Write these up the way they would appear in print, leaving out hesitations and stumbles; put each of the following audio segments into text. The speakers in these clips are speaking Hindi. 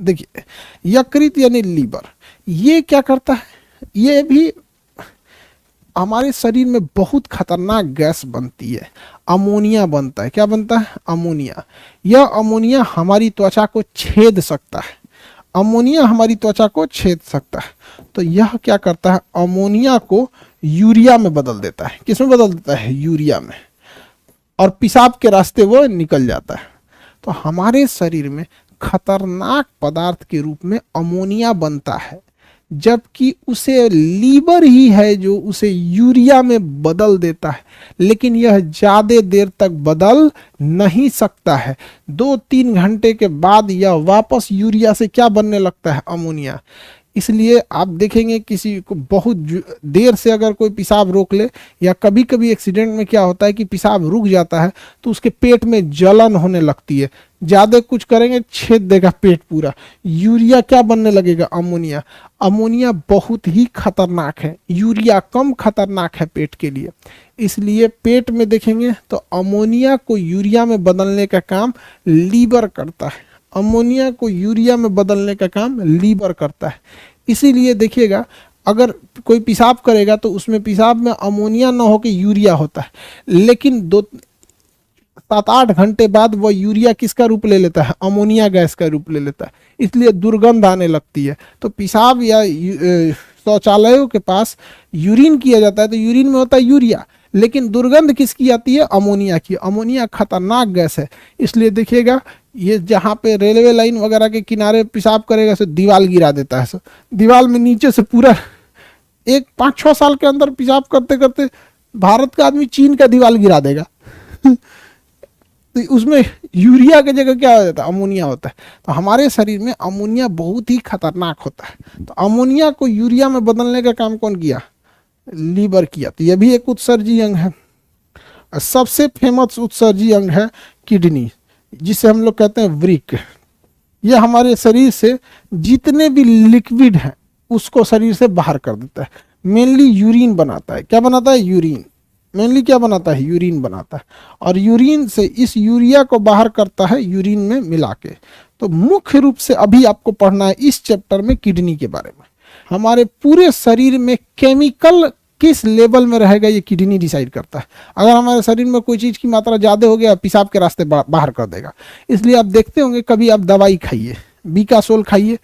देखिए यकृत यानी लीवर, ये क्या करता है, ये भी हमारे शरीर में बहुत खतरनाक गैस बनती है, अमोनिया बनता है। क्या बनता है? अमोनिया। यह अमोनिया हमारी त्वचा को छेद सकता है, अमोनिया हमारी त्वचा को छेद सकता है। तो यह क्या करता है, अमोनिया को यूरिया में बदल देता है। किस में बदल देता है? यूरिया में। और पेशाब के रास्ते वो निकल जाता है। तो हमारे शरीर में खतरनाक पदार्थ के रूप में अमोनिया बनता है, जबकि उसे लीवर ही है जो उसे यूरिया में बदल देता है। लेकिन यह ज़्यादा देर तक बदल नहीं सकता है। 2-3 घंटे के बाद यह वापस यूरिया से क्या बनने लगता है? अमोनिया। इसलिए आप देखेंगे किसी को बहुत देर से अगर कोई पेशाब रोक ले, या कभी कभी एक्सीडेंट में क्या होता है कि पेशाब रुक जाता है तो उसके पेट में जलन होने लगती है। ज़्यादा कुछ करेंगे छेद देगा पेट पूरा। यूरिया क्या बनने लगेगा? अमोनिया। अमोनिया बहुत ही खतरनाक है, यूरिया कम खतरनाक है पेट के लिए। इसलिए पेट में देखेंगे तो अमोनिया को यूरिया में बदलने का काम लीवर करता है। अमोनिया को यूरिया में बदलने का काम लीवर करता है। इसीलिए देखिएगा अगर कोई पेशाब करेगा तो उसमें पेशाब में अमोनिया ना होकर यूरिया होता है, लेकिन 7-8 घंटे बाद वह यूरिया किसका रूप ले लेता है? अमोनिया गैस का रूप ले लेता है। इसलिए दुर्गंध आने लगती है। तो पेशाब या शौचालयों के पास यूरिन किया जाता है तो यूरिन में होता है यूरिया, लेकिन दुर्गंध किसकी आती है? अमोनिया की। अमोनिया खतरनाक गैस है। इसलिए देखिएगा ये जहाँ पे रेलवे लाइन वगैरह के किनारे पेशाब करेगा तो दीवार गिरा देता है। दीवार में नीचे से पूरा 5-6 साल के अंदर पेशाब करते करते भारत का आदमी चीन का दीवार गिरा देगा। तो उसमें यूरिया की जगह क्या हो जाता है? अमोनिया होता है। तो हमारे शरीर में अमोनिया बहुत ही खतरनाक होता है। तो अमोनिया को यूरिया में बदलने का काम कौन किया? लीवर किया। तो यह भी एक उत्सर्जी अंग है। सबसे फेमस उत्सर्जी अंग है किडनी, जिसे हम लोग कहते हैं वृक्क। यह हमारे शरीर से जितने भी लिक्विड हैं उसको शरीर से बाहर कर देता है। मेनली यूरिन बनाता है। क्या बनाता है? यूरिन। मेनली क्या बनाता है? यूरिन बनाता है। और यूरिन से इस यूरिया को बाहर करता है यूरिन में मिला के। तो मुख्य रूप से अभी आपको पढ़ना है इस चैप्टर में किडनी के बारे में। हमारे पूरे शरीर में केमिकल किस लेवल में रहेगा ये किडनी डिसाइड करता है। अगर हमारे शरीर में कोई चीज़ की मात्रा ज़्यादा हो गया पेशाब के रास्ते बाहर कर देगा। इसलिए आप देखते होंगे कभी आप दवाई खाइए, बीकासोल खाइए,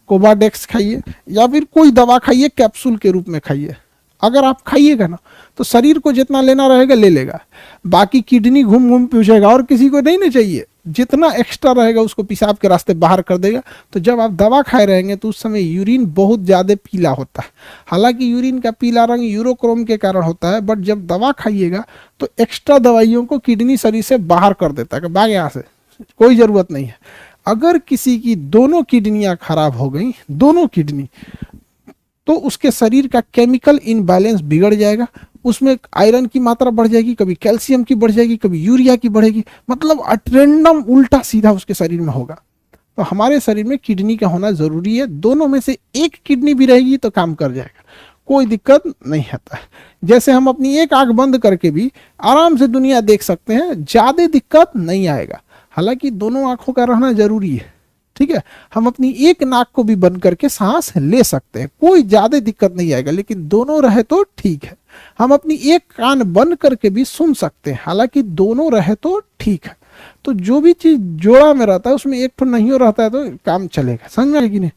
कोबाडेक्स खाइए, या फिर कोई दवा खाइए कैप्सूल के रूप में खाइए। अगर आप खाइएगा ना तो शरीर को जितना लेना रहेगा ले लेगा, बाकी किडनी घूम घूम पूछेगा और किसी को नहीं ना चाहिए। जितना एक्स्ट्रा रहेगा उसको पेशाब के रास्ते बाहर कर देगा। तो जब आप दवा खाए रहेंगे तो उस समय यूरिन बहुत ज़्यादा पीला होता है। हालांकि यूरिन का पीला रंग यूरोक्रोम के कारण होता है, बट जब दवा खाइएगा तो एक्स्ट्रा दवाइयों को किडनी शरीर से बाहर कर देता है कि भाग यहाँ से, कोई ज़रूरत नहीं है। अगर किसी की दोनों किडनियाँ खराब हो गई, दोनों किडनी, तो उसके शरीर का केमिकल इनबैलेंस बिगड़ जाएगा। उसमें आयरन की मात्रा बढ़ जाएगी, कभी कैल्शियम की बढ़ जाएगी, कभी यूरिया की बढ़ेगी। मतलब अटेंडम उल्टा सीधा उसके शरीर में होगा। तो हमारे शरीर में किडनी का होना जरूरी है। दोनों में से एक किडनी भी रहेगी तो काम कर जाएगा, कोई दिक्कत नहीं आता है। जैसे हम अपनी एक आंख बंद करके भी आराम से दुनिया देख सकते हैं, ज़्यादा दिक्कत नहीं आएगा। हालांकि दोनों आंखों का रहना जरूरी है, ठीक है। हम अपनी एक नाक को भी बंद करके सांस ले सकते हैं, कोई ज्यादा दिक्कत नहीं आएगा, लेकिन दोनों रहे तो ठीक है। हम अपनी एक कान बंद करके भी सुन सकते हैं, हालांकि दोनों रहे तो ठीक है। तो जो भी चीज जोड़ा में रहता है उसमें एक तो नहीं हो रहता है तो काम चलेगा, समझ में आएगी नहीं।